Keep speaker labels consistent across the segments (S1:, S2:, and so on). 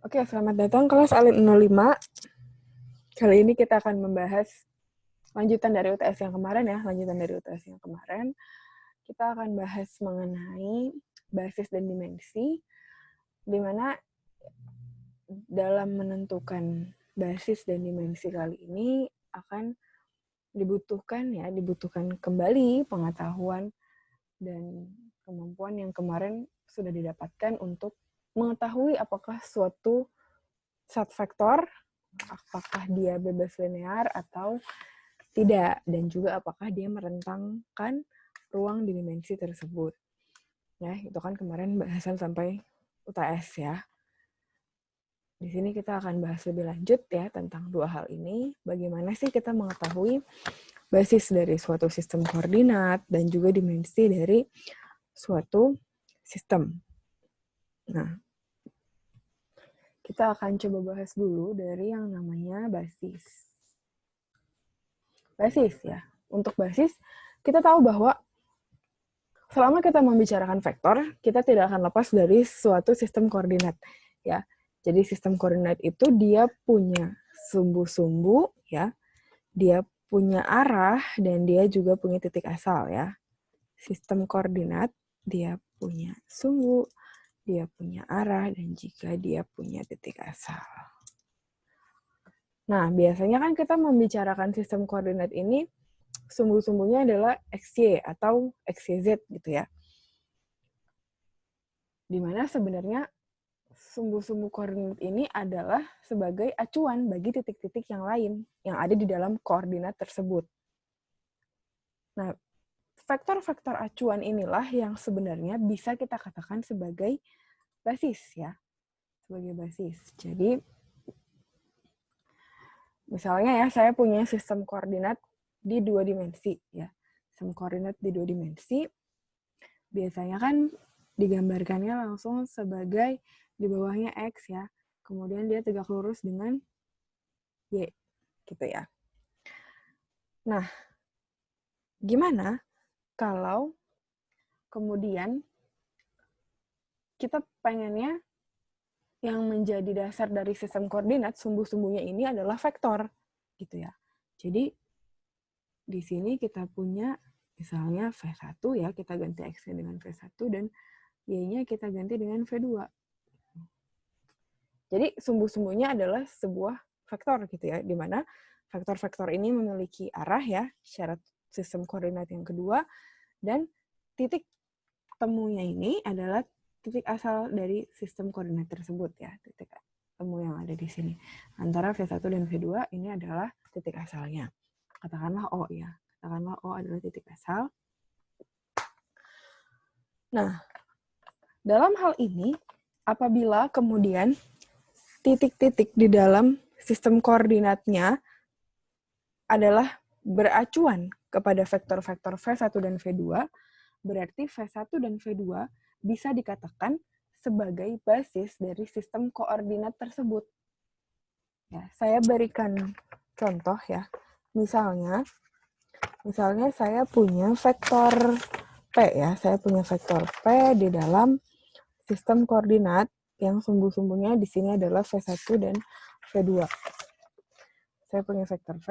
S1: Oke, selamat datang kelas Alim 05. Kali ini kita akan membahas lanjutan dari UTS yang kemarin ya. Kita akan bahas mengenai basis dan dimensi, di mana dalam menentukan basis dan dimensi kali ini akan dibutuhkan kembali pengetahuan dan kemampuan yang kemarin sudah didapatkan untuk mengetahui apakah suatu subvektor, apakah dia bebas linear atau tidak, dan juga apakah dia merentangkan ruang di dimensi tersebut. Ya, itu kan kemarin bahasan sampai UTS ya. Di sini kita akan bahas lebih lanjut ya tentang dua hal ini. Bagaimana sih kita mengetahui basis dari suatu sistem koordinat dan juga dimensi dari suatu sistem. Nah, kita akan coba bahas dulu dari yang namanya basis. Basis ya. Untuk basis, kita tahu bahwa selama kita membicarakan vektor, kita tidak akan lepas dari suatu sistem koordinat ya. Jadi sistem koordinat itu dia punya sumbu-sumbu ya. Dia punya arah dan dia juga punya titik asal ya. Sistem koordinat dia punya sumbu, dia punya arah dan juga dia punya titik asal. Nah, biasanya kan kita membicarakan sistem koordinat ini sumbu-sumbunya adalah XY atau XYZ gitu ya. Dimana sebenarnya sumbu-sumbu koordinat ini adalah sebagai acuan bagi titik-titik yang lain yang ada di dalam koordinat tersebut. Nah, vektor-vektor acuan inilah yang sebenarnya bisa kita katakan sebagai basis ya. Sebagai basis. Jadi, misalnya ya, saya punya sistem koordinat di 2 dimensi ya. Sistem koordinat di 2 dimensi biasanya kan digambarkannya langsung sebagai di bawahnya X ya. Kemudian dia tegak lurus dengan Y gitu ya. Nah, gimana kalau kemudian kita pengennya yang menjadi dasar dari sistem koordinat sumbu-sumbunya ini adalah vektor gitu ya. Jadi di sini kita punya misalnya V1 ya, kita ganti X-nya dengan V1 dan Y-nya kita ganti dengan V2. Jadi sumbu-sumbunya adalah sebuah vektor gitu ya, di mana vektor-vektor ini memiliki arah ya, syarat sistem koordinat yang kedua, dan titik temunya ini adalah titik asal dari sistem koordinat tersebut ya, titik temu yang ada di sini. Antara V1 dan V2 ini adalah titik asalnya. Katakanlah O ya, katakanlah O adalah titik asal. Nah, dalam hal ini, apabila kemudian titik-titik di dalam sistem koordinatnya adalah beracuan kepada vektor-vektor V1 dan V2, berarti V1 dan V2 bisa dikatakan sebagai basis dari sistem koordinat tersebut. Ya, saya berikan contoh ya. Misalnya saya punya vektor P ya, saya punya vektor P di dalam sistem koordinat yang sumbu-sumbunya di sini adalah V1 dan V2. Saya punya vektor P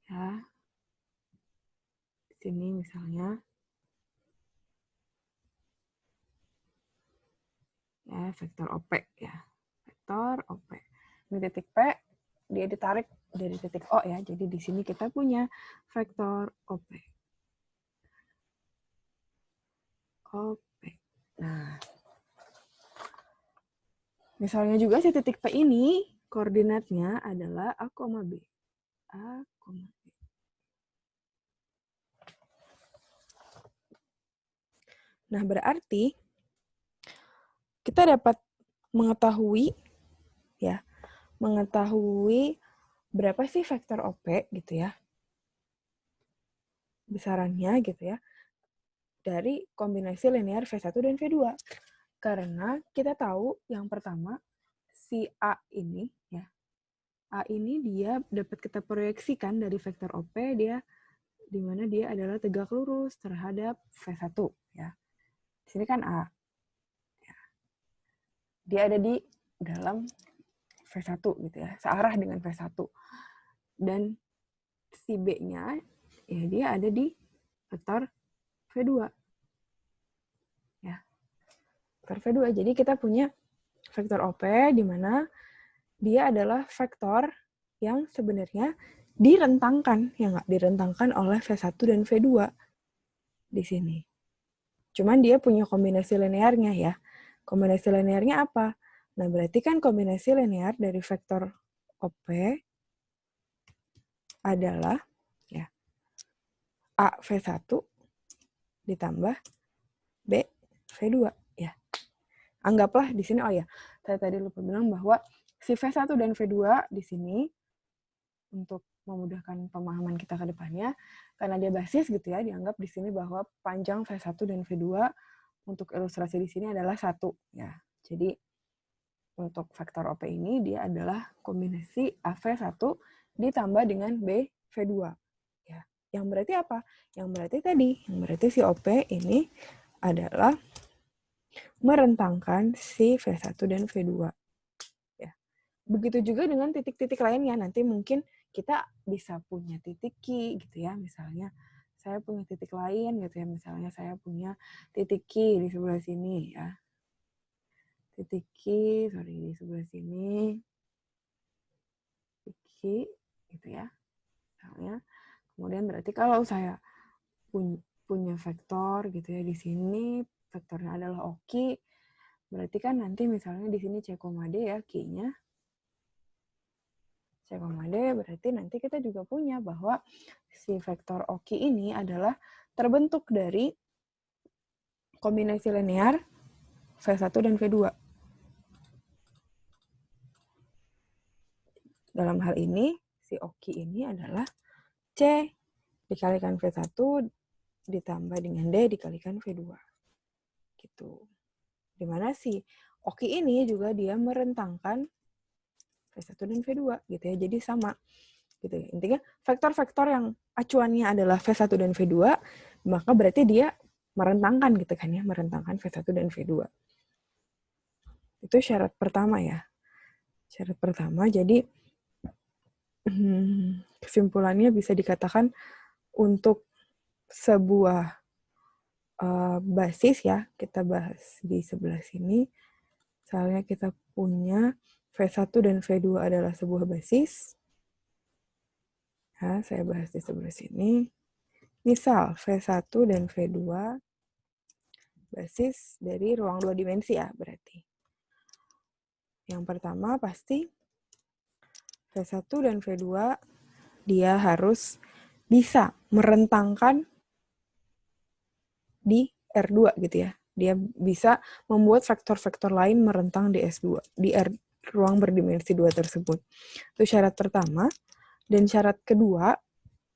S1: ya. Di sini misalnya ya vektor OP ya. Vektor OP. Ini titik P, dia ditarik dari titik O ya. Jadi di sini kita punya vektor OP. OP. Nah, misalnya juga si titik P ini koordinatnya adalah A, B. A, B. Nah, berarti kita dapat mengetahui berapa sih vektor OP gitu ya. Besarannya gitu ya. Dari kombinasi linear V1 dan V2. Karena kita tahu yang pertama si A ini ya. A ini dia dapat kita proyeksikan dari vektor OP dia di mana dia adalah tegak lurus terhadap V1 ya. Di sini kan A. Ya. dia ada di dalam V1 gitu ya, searah dengan V1. Dan si B-nya ya dia ada di vektor V2. Ya. Vektor V2. Jadi kita punya vektor OP di mana dia adalah vektor yang sebenarnya direntangkan, ya nggak direntangkan oleh V1 dan V2 di sini. Cuman dia punya kombinasi linearnya ya. Kombinasi linearnya apa? Nah, berarti kan kombinasi linear dari vektor OP adalah ya A V1 ditambah B V2 ya. Anggaplah di sini, oh ya, saya tadi lupa bilang bahwa si V1 dan V2 di sini untuk memudahkan pemahaman kita ke depannya, karena dia basis gitu ya, dianggap di sini bahwa panjang V1 dan V2 untuk ilustrasi di sini adalah 1 ya. Jadi untuk vektor OP ini dia adalah kombinasi AV1 ditambah dengan BV2 ya. Yang berarti apa? Yang berarti si OP ini adalah merentangkan si V1 dan V2 ya. Begitu juga dengan titik-titik lainnya. Nanti mungkin kita bisa punya titik Q gitu ya. Misalnya saya punya titik lain gitu ya. Misalnya saya punya titik Q di sebelah sini ya. Titik Q, di sebelah sini. Titik Q gitu ya. Misalnya. Kemudian berarti kalau saya punya vektor gitu ya di sini, vektornya adalah OQ, berarti kan nanti misalnya di sini C, D ya, Q-nya. C, D, berarti nanti kita juga punya bahwa si vektor OQ ini adalah terbentuk dari kombinasi linear V1 dan V2. Dalam hal ini, si OQ ini adalah C dikalikan V1 ditambah dengan D dikalikan V2. Gitu. Dimana si OQ ini juga dia merentangkan V1 dan V2 gitu ya. Jadi sama gitu ya. Intinya vektor-vektor yang acuannya adalah V1 dan V2, maka berarti dia merentangkan gitu kan ya, merentangkan V1 dan V2. Itu syarat pertama ya. Syarat pertama, jadi kesimpulannya bisa dikatakan untuk sebuah basis ya, kita bahas di sebelah sini. Misalnya kita punya V1 dan V2 adalah sebuah basis. Ya, saya bahas di sebelah sini. Misal V1 dan V2 basis dari ruang 2 dimensi ya, berarti. Yang pertama pasti V1 dan V2 dia harus bisa merentangkan di R2 gitu ya. Dia bisa membuat vektor-vektor lain merentang di S2, di ruang berdimensi 2 tersebut. Itu syarat pertama. Dan syarat kedua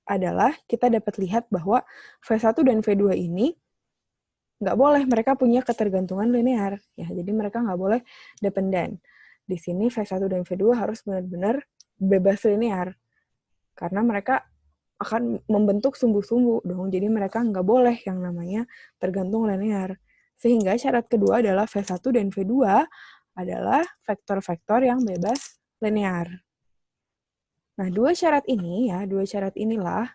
S1: adalah kita dapat lihat bahwa V1 dan V2 ini nggak boleh mereka punya ketergantungan linear. Ya, jadi mereka nggak boleh dependen. Di sini V1 dan V2 harus benar-benar bebas linear. Karena mereka akan membentuk sumbu-sumbu dong. Jadi mereka nggak boleh yang namanya tergantung linear. Sehingga syarat kedua adalah V1 dan V2 adalah vektor-vektor yang bebas linear. Nah, dua syarat inilah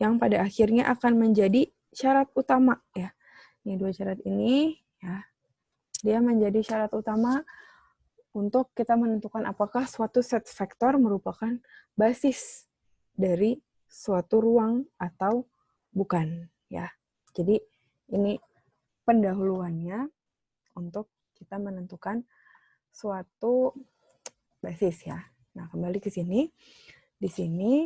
S1: yang pada akhirnya akan menjadi syarat utama ya. Ini dua syarat ini ya. Dia menjadi syarat utama untuk kita menentukan apakah suatu set vektor merupakan basis dari suatu ruang atau bukan ya. Jadi ini pendahuluannya untuk kita menentukan suatu basis ya. Nah, kembali ke sini. Di sini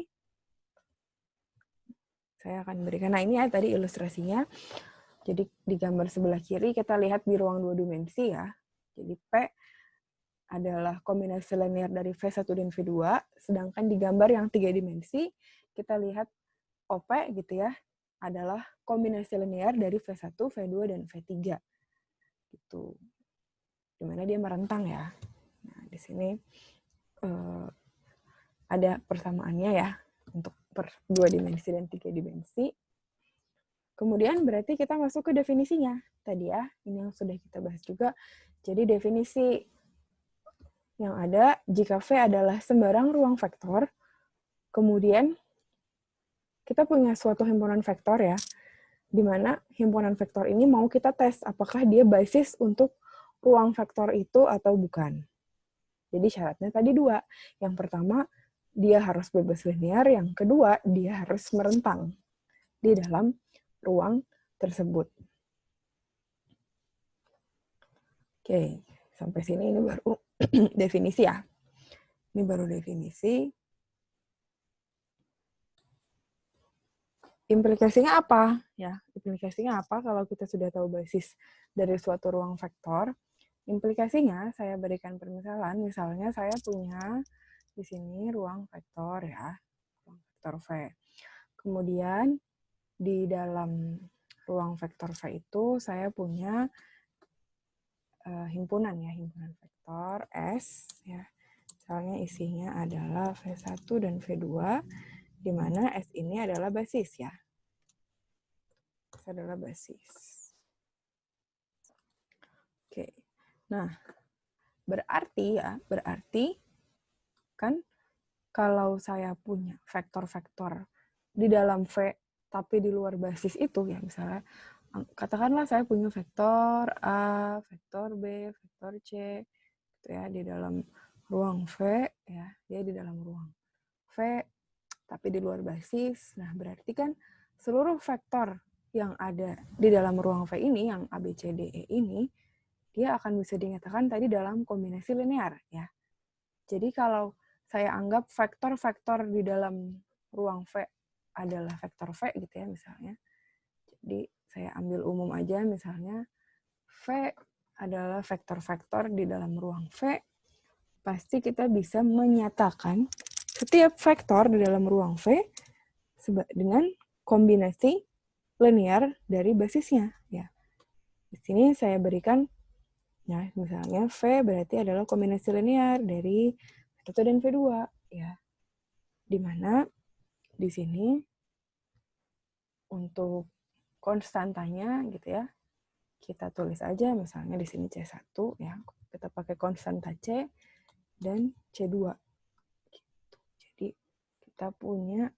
S1: saya akan berikan, nah ini ya tadi ilustrasinya. Jadi di gambar sebelah kiri kita lihat di ruang 2 dimensi ya. Jadi P adalah kombinasi linear dari V1 dan V2, sedangkan di gambar yang 3 dimensi kita lihat OP gitu ya, adalah kombinasi linear dari V1, V2, dan V3. Gitu. Dimana dia merentang ya. Nah, di sini ada persamaannya ya, untuk 2 dimensi dan 3 dimensi. Kemudian berarti kita masuk ke definisinya. Tadi ya, ini yang sudah kita bahas juga. Jadi definisi yang ada, jika V adalah sembarang ruang vektor, kemudian kita punya suatu himpunan vektor ya, di mana himpunan vektor ini mau kita tes apakah dia basis untuk ruang vektor itu atau bukan. Jadi syaratnya tadi dua. Yang pertama, dia harus bebas linear. Yang kedua, dia harus merentang di dalam ruang tersebut. Oke, sampai sini ini baru definisi ya. Ini baru definisi. Implikasinya apa? Ya, implikasinya apa kalau kita sudah tahu basis dari suatu ruang vektor? Implikasinya saya berikan permisalan, misalnya saya punya di sini ruang vektor ya, ruang vektor V. Kemudian di dalam ruang vektor V itu saya punya himpunan ya, himpunan vektor S ya. Misalnya isinya adalah V1 dan V2, di mana S ini adalah basis ya. S adalah basis. Oke. Nah, berarti kan kalau saya punya vektor-vektor di dalam V tapi di luar basis itu ya, misalnya katakanlah saya punya vektor A, vektor B, vektor C gitu ya di dalam ruang V ya, dia di dalam ruang V tapi di luar basis. Nah, berarti kan seluruh vektor yang ada di dalam ruang V ini yang A, B, C, D, E ini dia akan bisa dinyatakan tadi dalam kombinasi linear ya. Jadi kalau saya anggap vektor-vektor di dalam ruang V adalah vektor V gitu ya misalnya. Jadi saya ambil umum aja misalnya V adalah vektor-vektor di dalam ruang V, pasti kita bisa menyatakan setiap vektor di dalam ruang V dengan kombinasi linear dari basisnya ya. Di sini saya berikan ya, misalnya V berarti adalah kombinasi linear dari V1 dan V2 ya. Di mana di sini untuk konstantanya gitu ya, kita tulis aja misalnya di sini C1 ya. Kita pakai konstanta C dan C2. Gitu. Jadi kita punya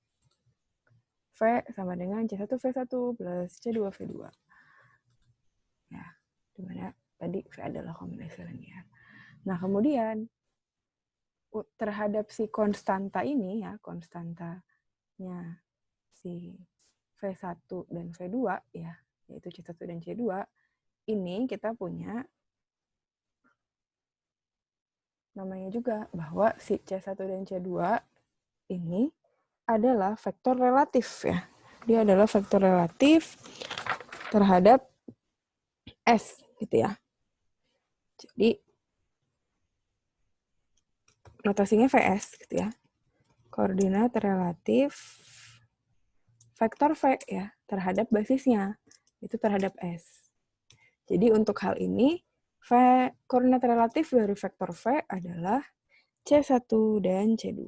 S1: V sama dengan C1 V1 plus C2 V2. Ya, di mana tadi V adalah kombinasi linear. Nah, kemudian terhadap si konstanta ini ya, konstantanya si V1 dan V2 ya, yaitu C1 dan C2, ini kita punya namanya juga bahwa si C1 dan C2 ini adalah vektor relatif ya. Dia adalah vektor relatif terhadap S gitu ya. Jadi notasinya VS gitu ya. Koordinat relatif vektor V ya terhadap basisnya itu terhadap S. Jadi untuk hal ini koordinat relatif dari vektor V adalah C1 dan C2.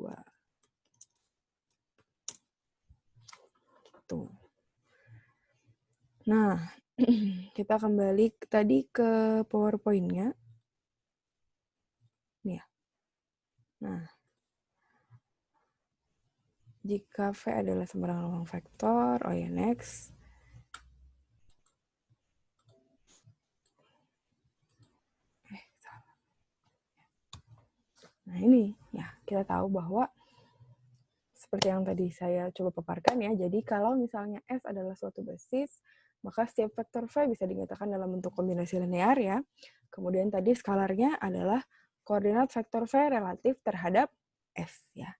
S1: Gitu. Nah, kita kembali tadi ke PowerPoint-nya. Nih ya. Nah, jika V adalah sembarang ruang vektor, oh ya next. Nah ini, ya kita tahu bahwa seperti yang tadi saya coba paparkan ya, jadi kalau misalnya S adalah suatu basis, maka setiap vektor V bisa dinyatakan dalam bentuk kombinasi linear ya. Kemudian tadi skalarnya adalah koordinat vektor V relatif terhadap S ya.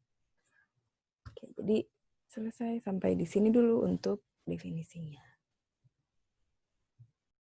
S1: Oke, jadi selesai sampai di sini dulu untuk definisinya.